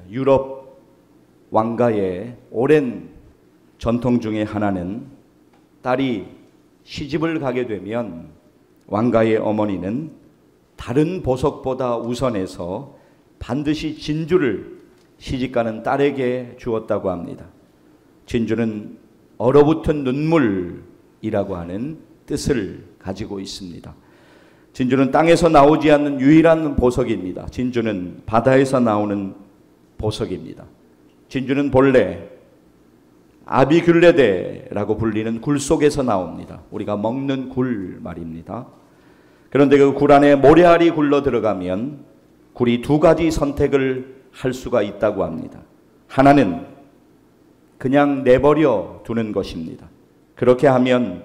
유럽 왕가의 오랜 전통 중에 하나는 딸이 시집을 가게 되면 왕가의 어머니는 다른 보석보다 우선해서 반드시 진주를 시집가는 딸에게 주었다고 합니다. 진주는 얼어붙은 눈물이라고 하는 뜻을 가지고 있습니다. 진주는 땅에서 나오지 않는 유일한 보석입니다. 진주는 바다에서 나오는 보석입니다. 진주는 본래 아비귤레데라고 불리는 굴 속에서 나옵니다. 우리가 먹는 굴 말입니다. 그런데 그 굴 안에 모래알이 굴러 들어가면 굴이 두 가지 선택을 할 수가 있다고 합니다. 하나는 그냥 내버려 두는 것입니다. 그렇게 하면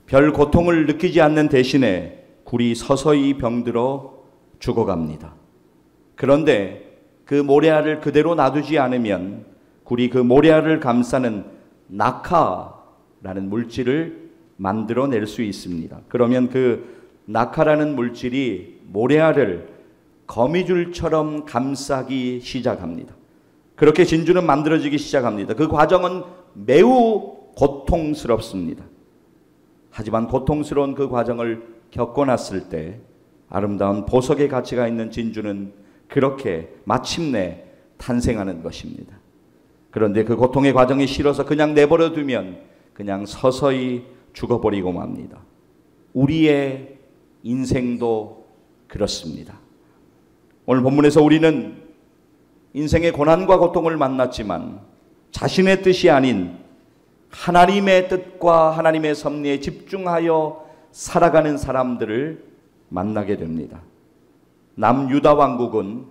별 고통을 느끼지 않는 대신에 굴이 서서히 병들어 죽어갑니다. 그런데 그 모래알을 그대로 놔두지 않으면 굴이 그 모래알을 감싸는 낙하라는 물질을 만들어낼 수 있습니다. 그러면 그 낙하라는 물질이 모래알을 거미줄처럼 감싸기 시작합니다. 그렇게 진주는 만들어지기 시작합니다. 그 과정은 매우 고통스럽습니다. 하지만 고통스러운 그 과정을 겪어났을 때 아름다운 보석의 가치가 있는 진주는 그렇게 마침내 탄생하는 것입니다. 그런데 그 고통의 과정이 싫어서 그냥 내버려 두면 그냥 서서히 죽어버리고 맙니다. 우리의 인생도 그렇습니다. 오늘 본문에서 우리는 인생의 고난과 고통을 만났지만 자신의 뜻이 아닌 하나님의 뜻과 하나님의 섭리에 집중하여 살아가는 사람들을 만나게 됩니다. 남유다 왕국은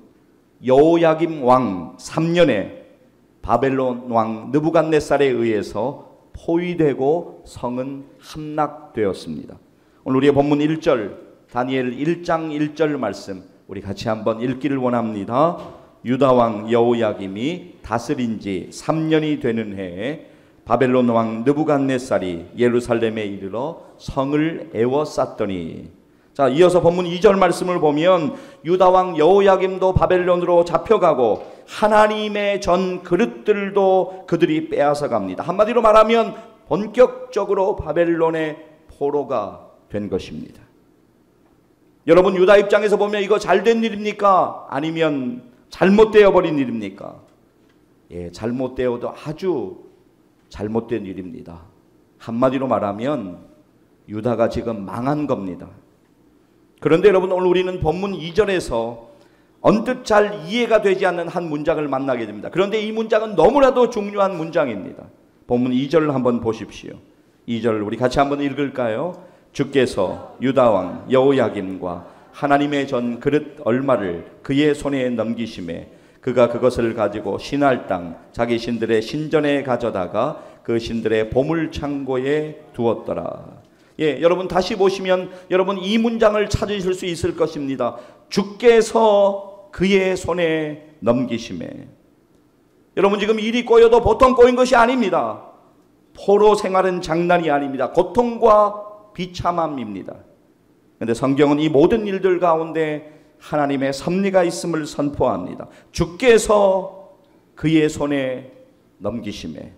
여호야김 왕 3년에 바벨론 왕 느부갓네살에 의해서 포위되고 성은 함락되었습니다. 오늘 우리의 본문 1절 다니엘 1장 1절 말씀 우리 같이 한번 읽기를 원합니다. 유다 왕 여호야김이 다스린 지 3년이 되는 해에 바벨론 왕 느부갓네살이 예루살렘에 이르러 성을 에워쌌더니. 자, 이어서 본문 2절 말씀을 보면 유다 왕 여호야김도 바벨론으로 잡혀가고 하나님의 전 그릇들도 그들이 빼앗아 갑니다. 한마디로 말하면 본격적으로 바벨론의 포로가 된 것입니다. 여러분, 유다 입장에서 보면 이거 잘된 일입니까? 아니면 잘못되어 버린 일입니까? 예, 잘못되어도 아주 잘못된 일입니다. 한마디로 말하면 유다가 지금 망한 겁니다. 그런데 여러분, 오늘 우리는 본문 2절에서 언뜻 잘 이해가 되지 않는 한 문장을 만나게 됩니다. 그런데 이 문장은 너무나도 중요한 문장입니다. 본문 2절을 한번 보십시오. 2절 우리 같이 한번 읽을까요? 주께서 유다 왕 여호야김과 하나님의 전 그릇 얼마를 그의 손에 넘기심에 그가 그것을 가지고 신할 땅 자기 신들의 신전에 가져다가 그 신들의 보물 창고에 두었더라. 예, 여러분 다시 보시면 여러분 이 문장을 찾으실 수 있을 것입니다. 주께서 그의 손에 넘기심에. 여러분 지금 일이 꼬여도 보통 꼬인 것이 아닙니다. 포로 생활은 장난이 아닙니다. 고통과 비참함입니다. 그런데 성경은 이 모든 일들 가운데 하나님의 섭리가 있음을 선포합니다. 주께서 그의 손에 넘기심에.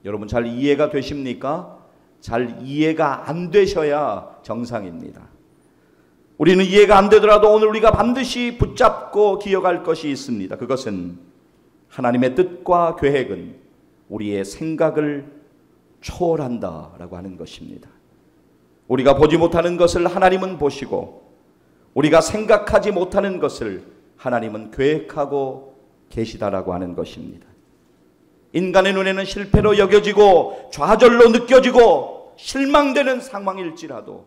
여러분 잘 이해가 되십니까? 잘 이해가 안 되셔야 정상입니다. 우리는 이해가 안 되더라도 오늘 우리가 반드시 붙잡고 기억할 것이 있습니다. 그것은 하나님의 뜻과 계획은 우리의 생각을 초월한다라고 하는 것입니다. 우리가 보지 못하는 것을 하나님은 보시고 우리가 생각하지 못하는 것을 하나님은 계획하고 계시다라고 하는 것입니다. 인간의 눈에는 실패로 여겨지고 좌절로 느껴지고 실망되는 상황일지라도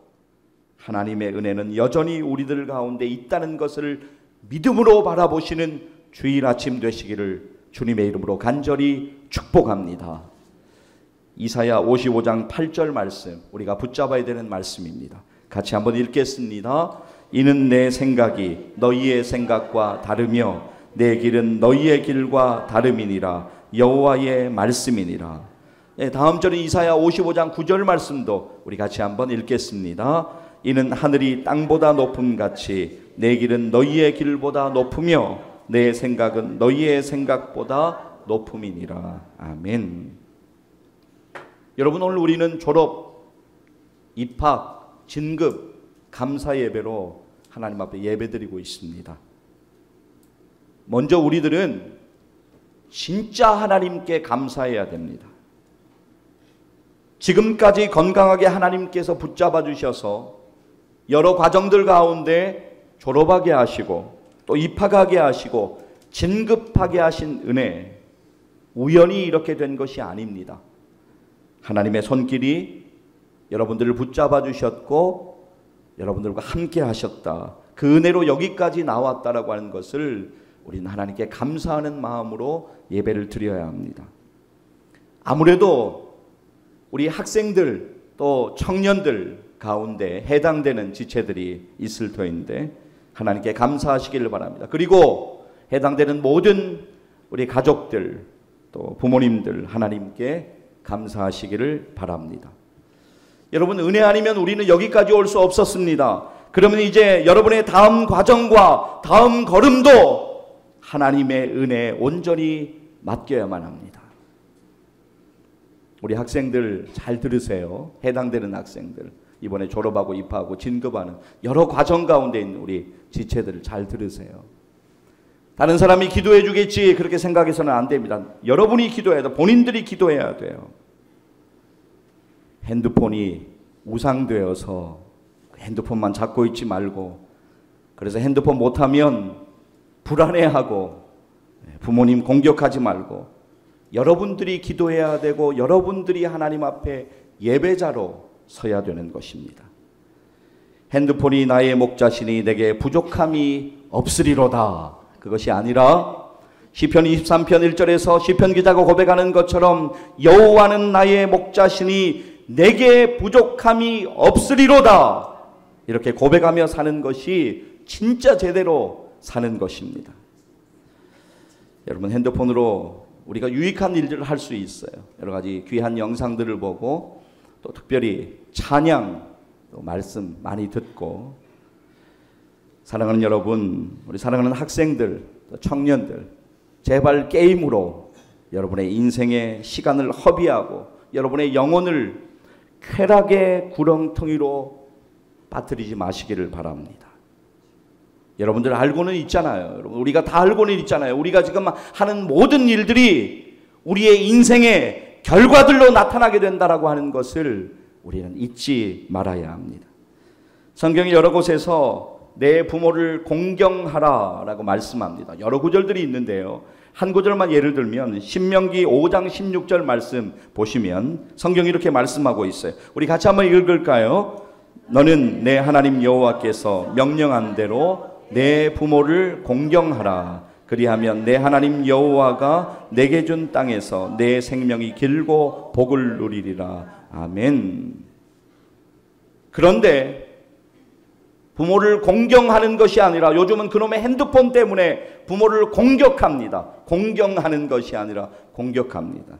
하나님의 은혜는 여전히 우리들 가운데 있다는 것을 믿음으로 바라보시는 주일 아침 되시기를 주님의 이름으로 간절히 축복합니다. 이사야 55장 8절 말씀 우리가 붙잡아야 되는 말씀입니다. 같이 한번 읽겠습니다. 이는 내 생각이 너희의 생각과 다르며 내 길은 너희의 길과 다름이니라. 여호와의 말씀이니라. 네, 다음 절은 이사야 55장 9절 말씀도 우리 같이 한번 읽겠습니다. 이는 하늘이 땅보다 높음 같이 내 길은 너희의 길보다 높으며 내 생각은 너희의 생각보다 높음이니라. 아멘. 여러분, 오늘 우리는 졸업, 입학, 진급, 감사 예배로 하나님 앞에 예배드리고 있습니다. 먼저 우리들은 진짜 하나님께 감사해야 됩니다. 지금까지 건강하게 하나님께서 붙잡아 주셔서 여러 과정들 가운데 졸업하게 하시고 또 입학하게 하시고 진급하게 하신 은혜, 우연히 이렇게 된 것이 아닙니다. 하나님의 손길이 여러분들을 붙잡아 주셨고 여러분들과 함께 하셨다. 그 은혜로 여기까지 나왔다라고 하는 것을 우리는 하나님께 감사하는 마음으로 예배를 드려야 합니다. 아무래도 우리 학생들 또 청년들 가운데 해당되는 지체들이 있을 터인데 하나님께 감사하시기를 바랍니다. 그리고 해당되는 모든 우리 가족들 또 부모님들 하나님께 감사하시기를 바랍니다. 여러분, 은혜 아니면 우리는 여기까지 올 수 없었습니다. 그러면 이제 여러분의 다음 과정과 다음 걸음도 하나님의 은혜에 온전히 맡겨야만 합니다. 우리 학생들 잘 들으세요. 해당되는 학생들, 이번에 졸업하고 입학하고 진급하는 여러 과정 가운데 있는 우리 지체들 잘 들으세요. 다른 사람이 기도해 주겠지 그렇게 생각해서는 안 됩니다. 여러분이 기도해야 돼요. 본인들이 기도해야 돼요. 핸드폰이 우상되어서 핸드폰만 잡고 있지 말고, 그래서 핸드폰 못하면 불안해하고 부모님 공격하지 말고 여러분들이 기도해야 되고 여러분들이 하나님 앞에 예배자로 서야 되는 것입니다. 핸드폰이 나의 목자시니 내게 부족함이 없으리로다. 그것이 아니라 시편 23편 1절에서 시편 기자가 고백하는 것처럼 여호와는 나의 목자시니 내게 부족함이 없으리로다. 이렇게 고백하며 사는 것이 진짜 제대로 사는 것입니다. 여러분, 핸드폰으로 우리가 유익한 일들을 할 수 있어요. 여러 가지 귀한 영상들을 보고 또 특별히 찬양, 또 말씀 많이 듣고. 사랑하는 여러분, 우리 사랑하는 학생들, 또 청년들, 제발 게임으로 여러분의 인생의 시간을 허비하고 여러분의 영혼을 쾌락의 구렁텅이로 빠뜨리지 마시기를 바랍니다. 여러분들 알고는 있잖아요. 여러분, 우리가 다 알고는 있잖아요. 우리가 지금 하는 모든 일들이 우리의 인생의 결과들로 나타나게 된다라고 하는 것을 우리는 잊지 말아야 합니다. 성경의 여러 곳에서 내 부모를 공경하라라고 말씀합니다. 여러 구절들이 있는데요. 한 구절만 예를 들면 신명기 5장 16절 말씀 보시면 성경이 이렇게 말씀하고 있어요. 우리 같이 한번 읽을까요? 너는 내 하나님 여호와께서 명령한 대로 내 부모를 공경하라. 그리하면 내 하나님 여호와가 내게 준 땅에서 내 생명이 길고 복을 누리리라. 아멘. 그런데 부모를 공경하는 것이 아니라 요즘은 그놈의 핸드폰 때문에 부모를 공격합니다. 공경하는 것이 아니라 공격합니다.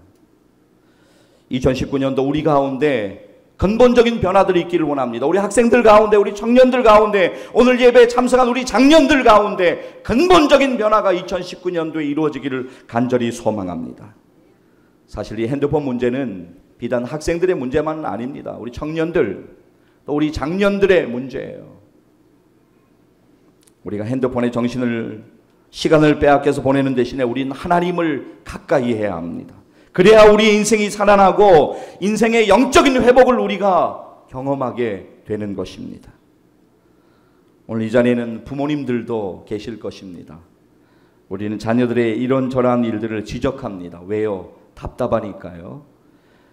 2019년도 우리 가운데 근본적인 변화들이 있기를 원합니다. 우리 학생들 가운데, 우리 청년들 가운데, 오늘 예배에 참석한 우리 장년들 가운데 근본적인 변화가 2019년도에 이루어지기를 간절히 소망합니다. 사실 이 핸드폰 문제는 비단 학생들의 문제만은 아닙니다. 우리 청년들, 또 우리 장년들의 문제예요. 우리가 핸드폰에 시간을 빼앗겨서 보내는 대신에 우리는 하나님을 가까이 해야 합니다. 그래야 우리 인생이 살아나고 인생의 영적인 회복을 우리가 경험하게 되는 것입니다. 오늘 이 자리에는 부모님들도 계실 것입니다. 우리는 자녀들의 이런저런 일들을 지적합니다. 왜요? 답답하니까요.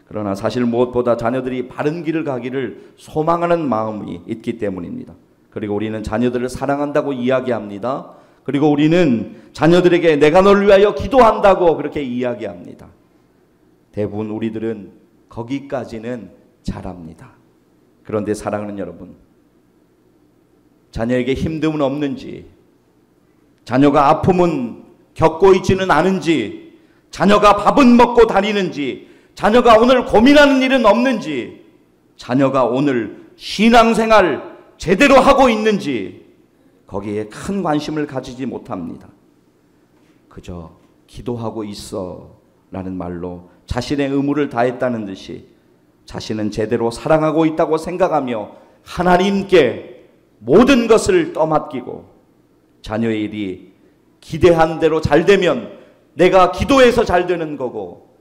그러나 사실 무엇보다 자녀들이 바른 길을 가기를 소망하는 마음이 있기 때문입니다. 그리고 우리는 자녀들을 사랑한다고 이야기합니다. 그리고 우리는 자녀들에게 내가 너를 위하여 기도한다고 그렇게 이야기합니다. 대부분 우리들은 거기까지는 잘합니다. 그런데 사랑하는 여러분, 자녀에게 힘듦은 없는지, 자녀가 아픔은 겪고 있지는 않은지, 자녀가 밥은 먹고 다니는지, 자녀가 오늘 고민하는 일은 없는지, 자녀가 오늘 신앙생활 제대로 하고 있는지 거기에 큰 관심을 가지지 못합니다. 그저 기도하고 있어 라는 말로 자신의 의무를 다했다는 듯이 자신은 제대로 사랑하고 있다고 생각하며 하나님께 모든 것을 떠맡기고 자녀의 일이 기대한 대로 잘 되면 내가 기도해서 잘 되는 거고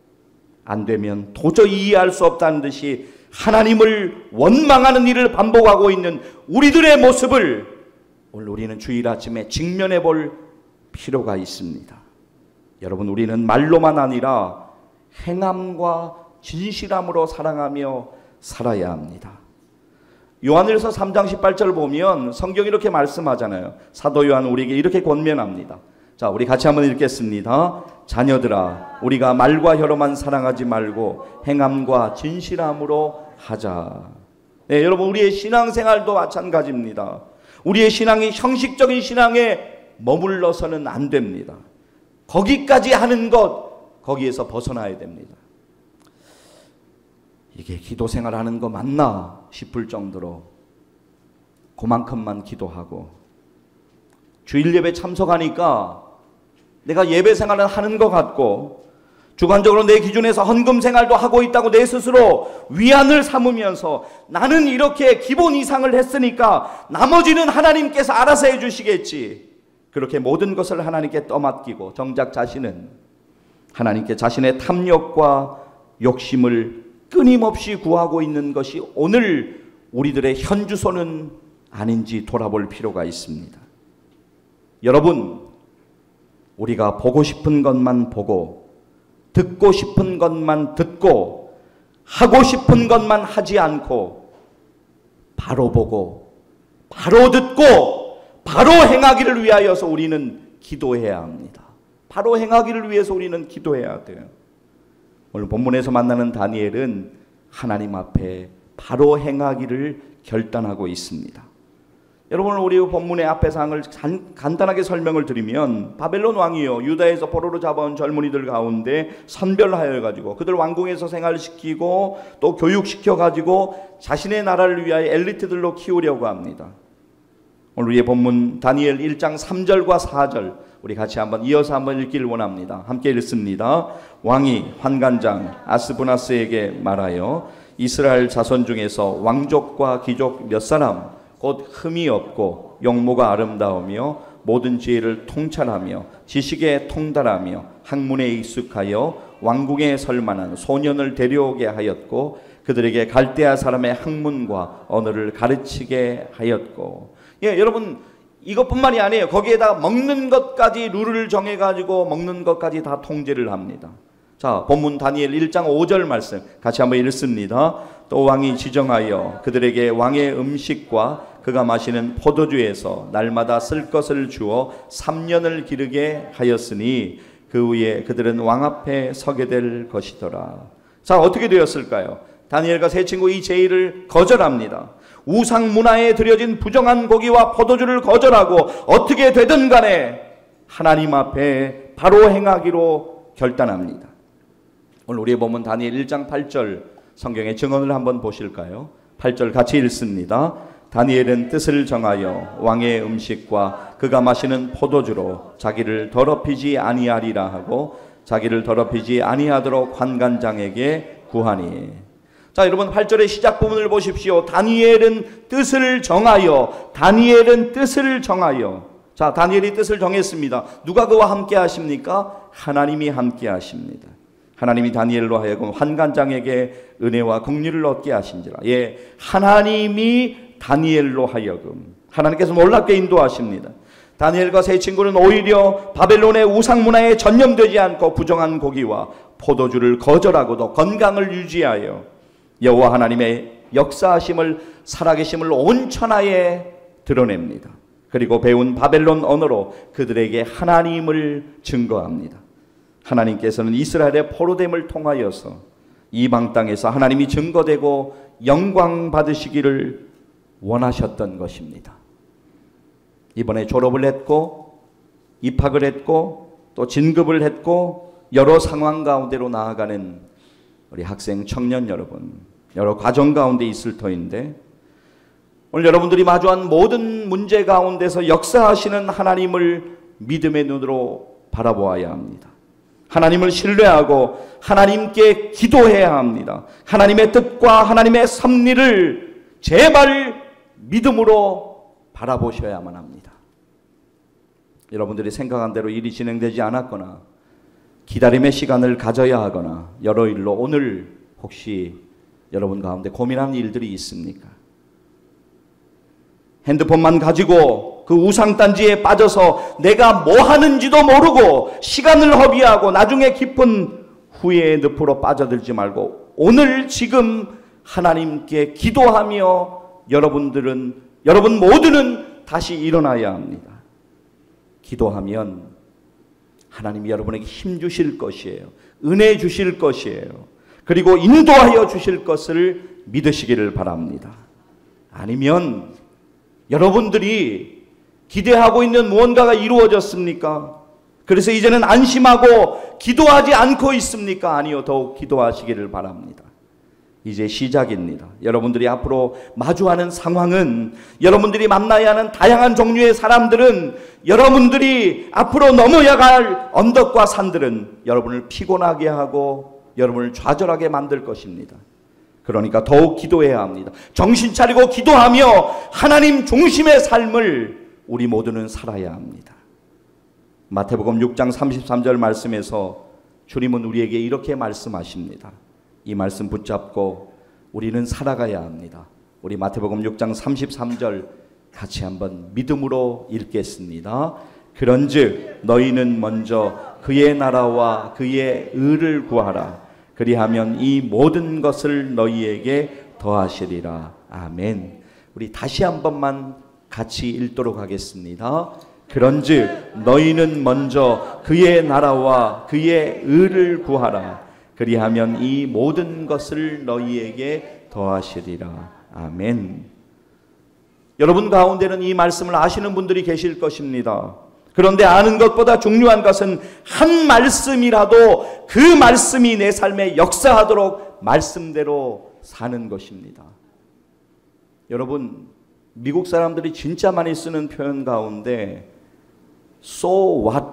안 되면 도저히 이해할 수 없다는 듯이 하나님을 원망하는 일을 반복하고 있는 우리들의 모습을 오늘 우리는 주일 아침에 직면해 볼 필요가 있습니다. 여러분, 우리는 말로만 아니라 행함과 진실함으로 사랑하며 살아야 합니다. 요한일서 3장 18절 보면 성경이 이렇게 말씀하잖아요. 사도 요한 우리에게 이렇게 권면합니다. 자, 우리 같이 한번 읽겠습니다. 자녀들아, 우리가 말과 혀로만 사랑하지 말고 행함과 진실함으로 하자. 네, 여러분, 우리의 신앙생활도 마찬가지입니다. 우리의 신앙이 형식적인 신앙에 머물러서는 안 됩니다. 거기까지 하는 것, 거기에서 벗어나야 됩니다. 이게 기도 생활하는 거 맞나 싶을 정도로 그만큼만 기도하고 주일 예배 참석하니까 내가 예배 생활은 하는 것 같고 주관적으로 내 기준에서 헌금 생활도 하고 있다고 내 스스로 위안을 삼으면서 나는 이렇게 기본 이상을 했으니까 나머지는 하나님께서 알아서 해주시겠지, 그렇게 모든 것을 하나님께 떠맡기고 정작 자신은 하나님께 자신의 탐욕과 욕심을 끊임없이 구하고 있는 것이 오늘 우리들의 현주소는 아닌지 돌아볼 필요가 있습니다. 여러분, 우리가 보고 싶은 것만 보고 듣고 싶은 것만 듣고 하고 싶은 것만 하지 않고 바로 보고 바로 듣고 바로 행하기를 위하여서 우리는 기도해야 합니다. 바로 행하기를 위해서 우리는 기도해야 돼요. 오늘 본문에서 만나는 다니엘은 하나님 앞에 바로 행하기를 결단하고 있습니다. 여러분, 우리 본문의 앞에 사항을 간단하게 설명을 드리면 바벨론 왕이요, 유다에서 포로로 잡아온 젊은이들 가운데 선별하여 가지고 그들 왕궁에서 생활시키고 또 교육시켜 가지고 자신의 나라를 위하여 엘리트들로 키우려고 합니다. 오늘 우리의 본문 다니엘 1장 3절과 4절 우리 같이 한번 이어서 한번 읽기를 원합니다. 함께 읽습니다. 왕이 환관장 아스부나스에게 말하여 이스라엘 자손 중에서 왕족과 귀족 몇 사람 곧 흠이 없고 용모가 아름다우며 모든 지혜를 통찰하며 지식에 통달하며 학문에 익숙하여 왕궁에 설만한 소년을 데려오게 하였고 그들에게 갈대아 사람의 학문과 언어를 가르치게 하였고. 예, 여러분, 이것뿐만이 아니에요. 거기에다 먹는 것까지 룰을 정해가지고 먹는 것까지 다 통제를 합니다. 자, 본문 다니엘 1장 5절 말씀 같이 한번 읽습니다. 또 왕이 지정하여 그들에게 왕의 음식과 그가 마시는 포도주에서 날마다 쓸 것을 주어 3년을 기르게 하였으니 그 후에 그들은 왕 앞에 서게 될 것이더라. 자, 어떻게 되었을까요? 다니엘과 세 친구 이 제의를 거절합니다. 우상 문화에 들여진 부정한 고기와 포도주를 거절하고 어떻게 되든 간에 하나님 앞에 바로 행하기로 결단합니다. 오늘 우리의 본문 다니엘 1장 8절 성경의 증언을 한번 보실까요? 8절 같이 읽습니다. 다니엘은 뜻을 정하여 왕의 음식과 그가 마시는 포도주로 자기를 더럽히지 아니하리라 하고 자기를 더럽히지 아니하도록 관관장에게 구하니. 자, 여러분 8절의 시작 부분을 보십시오. 다니엘은 뜻을 정하여. 다니엘은 뜻을 정하여. 자, 다니엘이 뜻을 정했습니다. 누가 그와 함께 하십니까? 하나님이 함께 하십니다. 하나님이 다니엘로 하여금 환관장에게 은혜와 긍휼을 얻게 하신지라. 예, 하나님이 다니엘로 하여금 하나님께서 놀랍게 인도하십니다. 다니엘과 세 친구는 오히려 바벨론의 우상 문화에 전념되지 않고 부정한 고기와 포도주를 거절하고도 건강을 유지하여 여호와 하나님의 역사하심을 살아계심을 온 천하에 드러냅니다. 그리고 배운 바벨론 언어로 그들에게 하나님을 증거합니다. 하나님께서는 이스라엘의 포로됨을 통하여서 이방 땅에서 하나님이 증거되고 영광 받으시기를 원하셨던 것입니다. 이번에 졸업을 했고 입학을 했고 또 진급을 했고 여러 상황 가운데로 나아가는 우리 학생 청년 여러분, 여러 과정 가운데 있을 터인데 오늘 여러분들이 마주한 모든 문제 가운데서 역사하시는 하나님을 믿음의 눈으로 바라보아야 합니다. 하나님을 신뢰하고 하나님께 기도해야 합니다. 하나님의 뜻과 하나님의 섭리를 제발 믿음으로 바라보셔야만 합니다. 여러분들이 생각한 대로 일이 진행되지 않았거나 기다림의 시간을 가져야 하거나 여러 일로 오늘 혹시 여러분 가운데 고민하는 일들이 있습니까? 핸드폰만 가지고 그 우상단지에 빠져서 내가 뭐 하는지도 모르고 시간을 허비하고 나중에 깊은 후회의 늪으로 빠져들지 말고 오늘 지금 하나님께 기도하며 여러분 모두는 다시 일어나야 합니다. 기도하면 하나님이 여러분에게 힘 주실 것이에요. 은혜 주실 것이에요. 그리고 인도하여 주실 것을 믿으시기를 바랍니다. 아니면 여러분들이 기대하고 있는 무언가가 이루어졌습니까? 그래서 이제는 안심하고 기도하지 않고 있습니까? 아니요, 더욱 기도하시기를 바랍니다. 이제 시작입니다. 여러분들이 앞으로 마주하는 상황은, 여러분들이 만나야 하는 다양한 종류의 사람들은, 여러분들이 앞으로 넘어야 할 언덕과 산들은 여러분을 피곤하게 하고 여러분을 좌절하게 만들 것입니다. 그러니까 더욱 기도해야 합니다. 정신 차리고 기도하며 하나님 중심의 삶을 우리 모두는 살아야 합니다. 마태복음 6장 33절 말씀에서 주님은 우리에게 이렇게 말씀하십니다. 이 말씀 붙잡고 우리는 살아가야 합니다. 우리 마태복음 6장 33절 같이 한번 믿음으로 읽겠습니다. 그런즉 너희는 먼저 그의 나라와 그의 의를 구하라. 그리하면 이 모든 것을 너희에게 더하시리라. 아멘. 우리 다시 한 번만 같이 읽도록 하겠습니다. 그런즉 너희는 먼저 그의 나라와 그의 의를 구하라. 그리하면 이 모든 것을 너희에게 더하시리라. 아멘. 여러분 가운데는 이 말씀을 아시는 분들이 계실 것입니다. 그런데 아는 것보다 중요한 것은 한 말씀이라도 그 말씀이 내 삶에 역사하도록 말씀대로 사는 것입니다. 여러분, 미국 사람들이 진짜 많이 쓰는 표현 가운데 So what?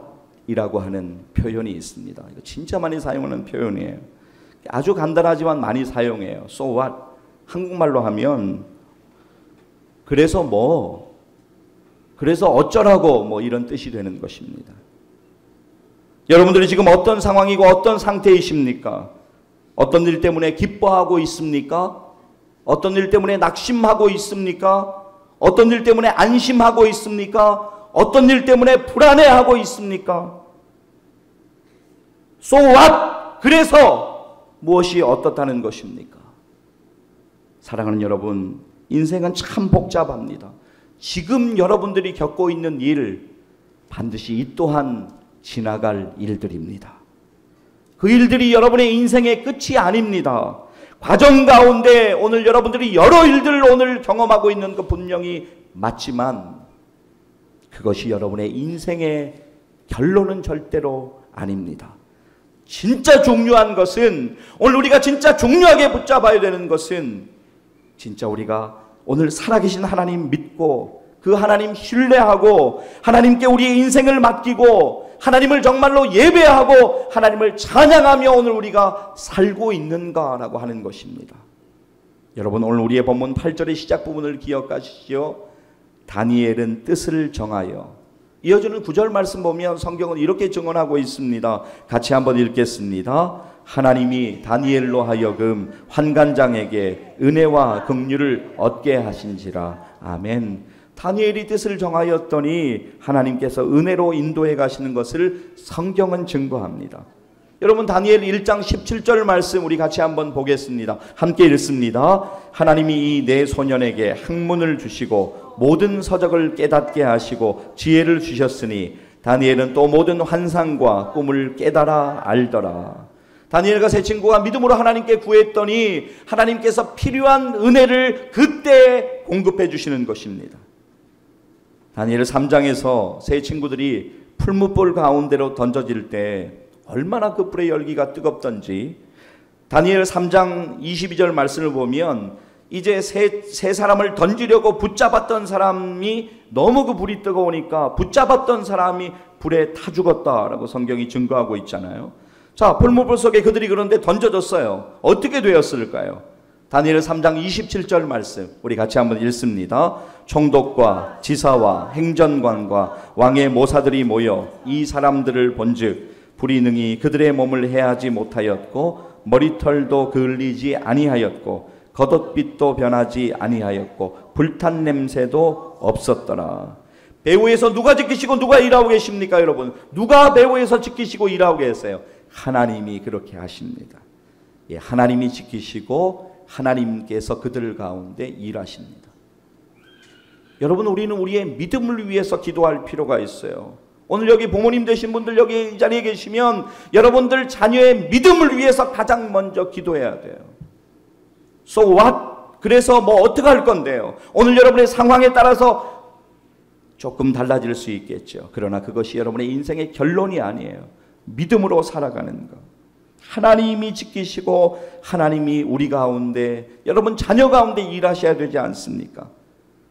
이라고 하는 표현이 있습니다. 이거 진짜 많이 사용하는 표현이에요. 아주 간단하지만 많이 사용해요. So what? 한국말로 하면 그래서 뭐, 그래서 어쩌라고 뭐 이런 뜻이 되는 것입니다. 여러분들이 지금 어떤 상황이고 어떤 상태이십니까? 어떤 일 때문에 기뻐하고 있습니까? 어떤 일 때문에 낙심하고 있습니까? 어떤 일 때문에 안심하고 있습니까? 어떤 일 때문에 불안해하고 있습니까? So what? 그래서 무엇이 어떻다는 것입니까? 사랑하는 여러분, 인생은 참 복잡합니다. 지금 여러분들이 겪고 있는 일, 반드시 이 또한 지나갈 일들입니다. 그 일들이 여러분의 인생의 끝이 아닙니다. 과정 가운데 오늘 여러분들이 여러 일들을 오늘 경험하고 있는 거 분명히 맞지만 그것이 여러분의 인생의 결론은 절대로 아닙니다. 진짜 중요한 것은, 오늘 우리가 진짜 중요하게 붙잡아야 되는 것은, 진짜 우리가 오늘 살아계신 하나님 믿고 그 하나님 신뢰하고 하나님께 우리의 인생을 맡기고 하나님을 정말로 예배하고 하나님을 찬양하며 오늘 우리가 살고 있는가라고 하는 것입니다. 여러분, 오늘 우리의 본문 8절의 시작 부분을 기억하시죠? 다니엘은 뜻을 정하여. 이어지는 9절 말씀 보면 성경은 이렇게 증언하고 있습니다. 같이 한번 읽겠습니다. 하나님이 다니엘로 하여금 환관장에게 은혜와 긍휼을 얻게 하신지라. 아멘. 다니엘이 뜻을 정하였더니 하나님께서 은혜로 인도해 가시는 것을 성경은 증거합니다. 여러분, 다니엘 1장 17절 말씀 우리 같이 한번 보겠습니다. 함께 읽습니다. 하나님이 이 네 소년에게 학문을 주시고 모든 서적을 깨닫게 하시고 지혜를 주셨으니 다니엘은 또 모든 환상과 꿈을 깨달아 알더라. 다니엘과 세 친구가 믿음으로 하나님께 구했더니 하나님께서 필요한 은혜를 그때 공급해 주시는 것입니다. 다니엘 3장에서 세 친구들이 풀무불 가운데로 던져질 때 얼마나 그 불의 열기가 뜨겁던지, 다니엘 3장 22절 말씀을 보면 이제 세 사람을 던지려고 붙잡았던 사람이 너무 그 불이 뜨거우니까 붙잡았던 사람이 불에 타 죽었다라고 성경이 증거하고 있잖아요. 자, 풀무불 속에 그들이 그런데 던져졌어요. 어떻게 되었을까요? 다니엘 3장 27절 말씀 우리 같이 한번 읽습니다. 총독과 지사와 행전관과 왕의 모사들이 모여 이 사람들을 본즉 불이 능히 그들의 몸을 해하지 못하였고 머리털도 그을리지 아니하였고 겉옷빛도 변하지 아니하였고 불탄 냄새도 없었더라. 배후에서 누가 지키시고 누가 일하고 계십니까, 여러분? 누가 배후에서 지키시고 일하고 계세요? 하나님이 그렇게 하십니다. 예, 하나님이 지키시고 하나님께서 그들 가운데 일하십니다. 여러분, 우리는 우리의 믿음을 위해서 기도할 필요가 있어요. 오늘 여기 부모님 되신 분들 여기 이 자리에 계시면 여러분들 자녀의 믿음을 위해서 가장 먼저 기도해야 돼요. So what? 그래서 뭐 어떻게 할 건데요? 오늘 여러분의 상황에 따라서 조금 달라질 수 있겠죠. 그러나 그것이 여러분의 인생의 결론이 아니에요. 믿음으로 살아가는 것. 하나님이 지키시고 하나님이 우리 가운데, 여러분 자녀 가운데 일하셔야 되지 않습니까?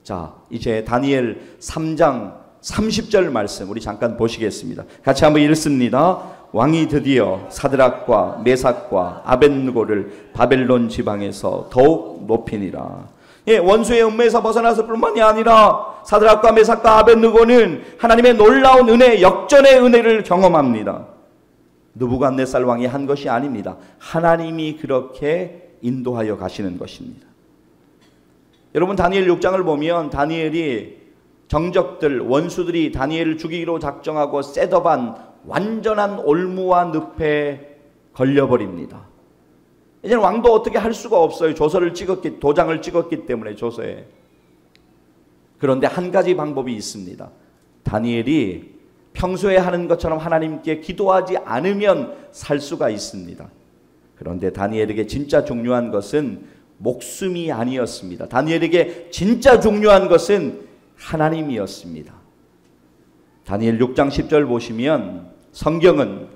자, 이제 다니엘 3장 30절 말씀 우리 잠깐 보시겠습니다. 같이 한번 읽습니다. 왕이 드디어 사드락과 메삭과 아벳느고를 바벨론 지방에서 더욱 높이니라. 예, 원수의 음모에서 벗어나서 뿐만이 아니라 사드락과 메삭과 아벳느고는 하나님의 놀라운 은혜, 역전의 은혜를 경험합니다. 느부갓네살 왕이 한 것이 아닙니다. 하나님이 그렇게 인도하여 가시는 것입니다. 여러분, 다니엘 6장을 보면 다니엘이 정적들, 원수들이 다니엘을 죽이기로 작정하고 셋업한 완전한 올무와 늪에 걸려버립니다. 이제는 왕도 어떻게 할 수가 없어요. 도장을 찍었기 때문에 조서에. 그런데 한 가지 방법이 있습니다. 다니엘이 평소에 하는 것처럼 하나님께 기도하지 않으면 살 수가 있습니다. 그런데 다니엘에게 진짜 중요한 것은 목숨이 아니었습니다. 다니엘에게 진짜 중요한 것은 하나님이었습니다. 다니엘 6장 10절 보시면 성경은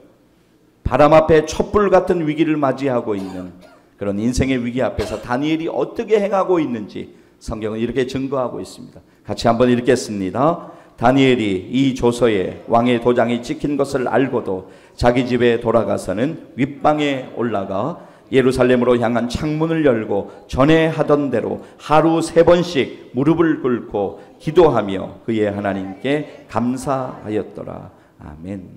바람 앞에 촛불 같은 위기를 맞이하고 있는 그런 인생의 위기 앞에서 다니엘이 어떻게 행하고 있는지 성경은 이렇게 증거하고 있습니다. 같이 한번 읽겠습니다. 다니엘이 이 조서에 왕의 도장이 찍힌 것을 알고도 자기 집에 돌아가서는 윗방에 올라가 예루살렘으로 향한 창문을 열고 전에 하던 대로 하루 3번씩 무릎을 꿇고 기도하며 그의 하나님께 감사하였더라. 아멘.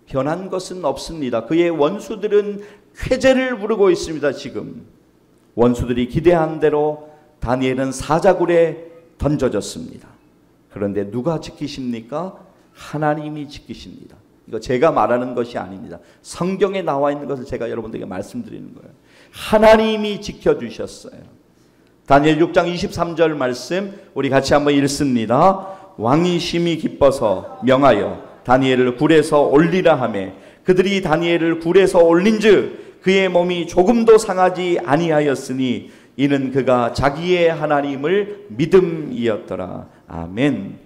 변한 것은 없습니다. 그의 원수들은 쾌재를 부르고 있습니다. 지금 원수들이 기대한 대로 다니엘은 사자굴에 던져졌습니다. 그런데 누가 지키십니까? 하나님이 지키십니다. 이거 제가 말하는 것이 아닙니다. 성경에 나와 있는 것을 제가 여러분들에게 말씀드리는 거예요. 하나님이 지켜주셨어요. 다니엘 6장 23절 말씀 우리 같이 한번 읽습니다. 왕이 심히 기뻐서 명하여 다니엘을 굴에서 올리라 하매 그들이 다니엘을 굴에서 올린즉 그의 몸이 조금도 상하지 아니하였으니 이는 그가 자기의 하나님을 믿음이었더라. 아멘.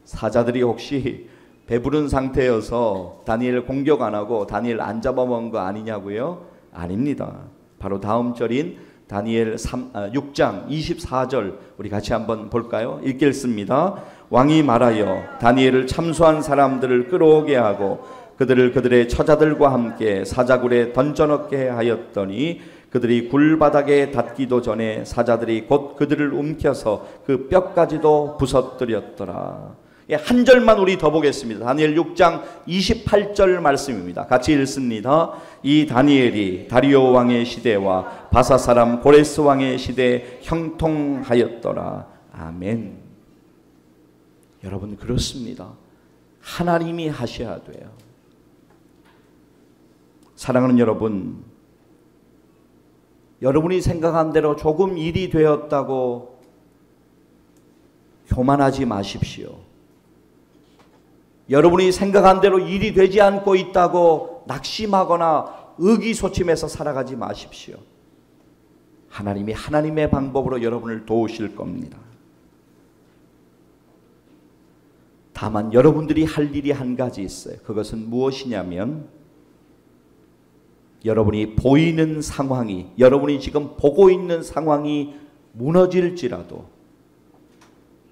사자들이 혹시 배부른 상태여서 다니엘 공격 안 하고 다니엘 안 잡아먹은 거 아니냐고요? 아닙니다. 바로 다음 절인 다니엘 6장 24절 우리 같이 한번 볼까요? 읽겠습니다. 왕이 말하여 다니엘을 참수한 사람들을 끌어오게 하고 그들을 그들의 처자들과 함께 사자굴에 던져넣게 하였더니 그들이 굴바닥에 닿기도 전에 사자들이 곧 그들을 움켜서 그 뼈까지도 부서뜨렸더라. 한 절만 우리 더 보겠습니다. 다니엘 6장 28절 말씀입니다. 같이 읽습니다. 이 다니엘이 다리오 왕의 시대와 바사 사람 고레스 왕의 시대에 형통하였더라. 아멘. 여러분, 그렇습니다. 하나님이 하셔야 돼요. 사랑하는 여러분, 여러분이 생각한 대로 조금 일이 되었다고 교만하지 마십시오. 여러분이 생각한 대로 일이 되지 않고 있다고 낙심하거나 의기소침해서 살아가지 마십시오. 하나님이 하나님의 방법으로 여러분을 도우실 겁니다. 다만 여러분들이 할 일이 한 가지 있어요. 그것은 무엇이냐면 여러분이 보이는 상황이, 여러분이 지금 보고 있는 상황이 무너질지라도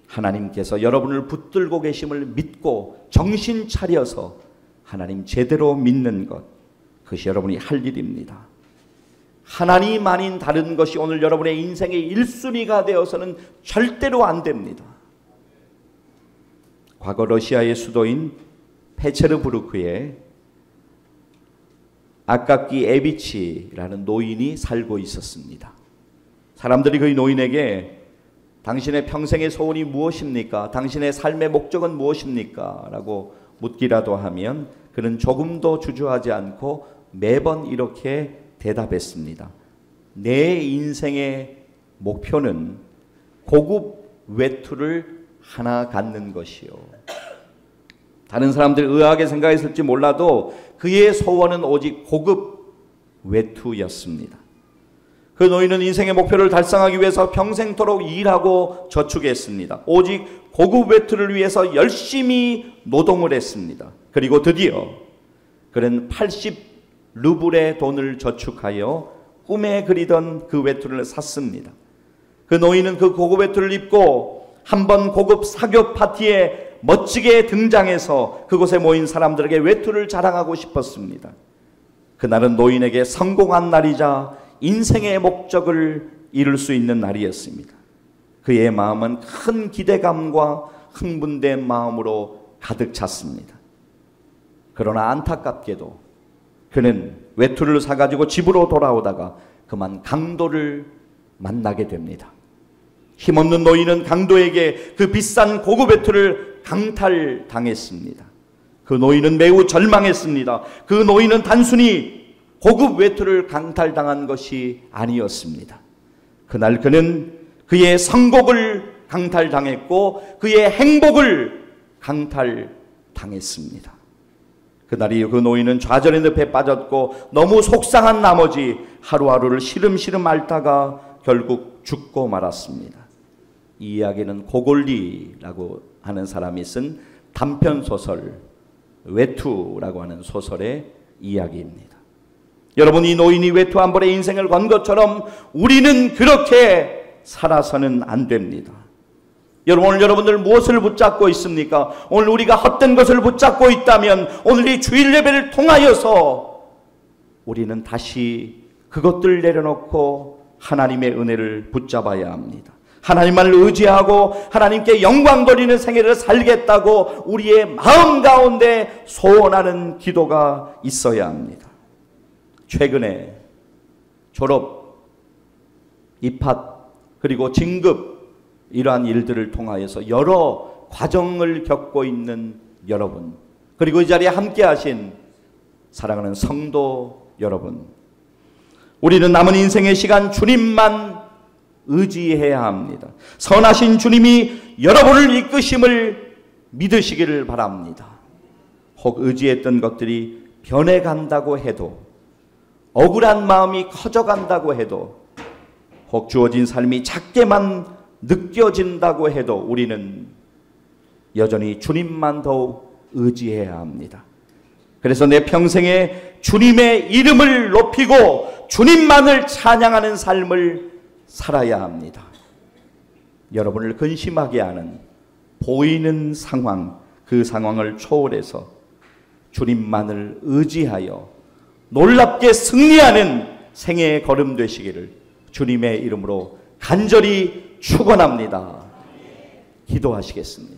하나님께서 여러분을 붙들고 계심을 믿고 정신 차려서 하나님 제대로 믿는 것, 그것이 여러분이 할 일입니다. 하나님 아닌 다른 것이 오늘 여러분의 인생의 1순위가 되어서는 절대로 안 됩니다. 과거 러시아의 수도인 페체르부르크에 아깝기 에비치라는 노인이 살고 있었습니다. 사람들이 그 노인에게 당신의 평생의 소원이 무엇입니까? 당신의 삶의 목적은 무엇입니까? 라고 묻기라도 하면 그는 조금도 주저하지 않고 매번 이렇게 대답했습니다. 내 인생의 목표는 고급 외투를 하나 갖는 것이요. 다른 사람들이 의아하게 생각했을지 몰라도 그의 소원은 오직 고급 외투였습니다. 그 노인은 인생의 목표를 달성하기 위해서 평생토록 일하고 저축했습니다. 오직 고급 외투를 위해서 열심히 노동을 했습니다. 그리고 드디어 그는 80루블의 돈을 저축하여 꿈에 그리던 그 외투를 샀습니다. 그 노인은 그 고급 외투를 입고 한번 고급 사교 파티에 멋지게 등장해서 그곳에 모인 사람들에게 외투를 자랑하고 싶었습니다. 그날은 노인에게 성공한 날이자 인생의 목적을 이룰 수 있는 날이었습니다. 그의 마음은 큰 기대감과 흥분된 마음으로 가득 찼습니다. 그러나 안타깝게도 그는 외투를 사가지고 집으로 돌아오다가 그만 강도를 만나게 됩니다. 힘없는 노인은 강도에게 그 비싼 고급 외투를 강탈당했습니다. 그 노인은 매우 절망했습니다. 그 노인은 단순히 고급 외투를 강탈당한 것이 아니었습니다. 그날 그는 그의 성공을 강탈당했고 그의 행복을 강탈당했습니다. 그날 이후 그 노인은 좌절의 늪에 빠졌고 너무 속상한 나머지 하루하루를 시름시름 앓다가 결국 죽고 말았습니다. 이 이야기는 고골리라고 하는 사람이 쓴 단편소설 외투라고 하는 소설의 이야기입니다. 여러분, 이 노인이 외투 한 벌에 인생을 건 것처럼 우리는 그렇게 살아서는 안 됩니다. 여러분, 오늘 여러분들 무엇을 붙잡고 있습니까? 오늘 우리가 헛된 것을 붙잡고 있다면 오늘 이 주일 예배를 통하여서 우리는 다시 그것들 내려놓고 하나님의 은혜를 붙잡아야 합니다. 하나님만을 의지하고 하나님께 영광 돌리는 생애를 살겠다고 우리의 마음 가운데 소원하는 기도가 있어야 합니다. 최근에 졸업, 입학, 그리고 진급 이러한 일들을 통하여서 여러 과정을 겪고 있는 여러분, 그리고 이 자리에 함께 하신 사랑하는 성도 여러분, 우리는 남은 인생의 시간 주님만 의지해야 합니다. 선하신 주님이 여러분을 이끄심을 믿으시기를 바랍니다. 혹 의지했던 것들이 변해간다고 해도, 억울한 마음이 커져간다고 해도, 혹 주어진 삶이 작게만 느껴진다고 해도 우리는 여전히 주님만 더욱 의지해야 합니다. 그래서 내 평생에 주님의 이름을 높이고 주님만을 찬양하는 삶을 살아야 합니다. 여러분을 근심하게 하는 보이는 상황, 그 상황을 초월해서 주님만을 의지하여 놀랍게 승리하는 생애의 걸음 되시기를 주님의 이름으로 간절히 축원합니다. 기도하시겠습니다.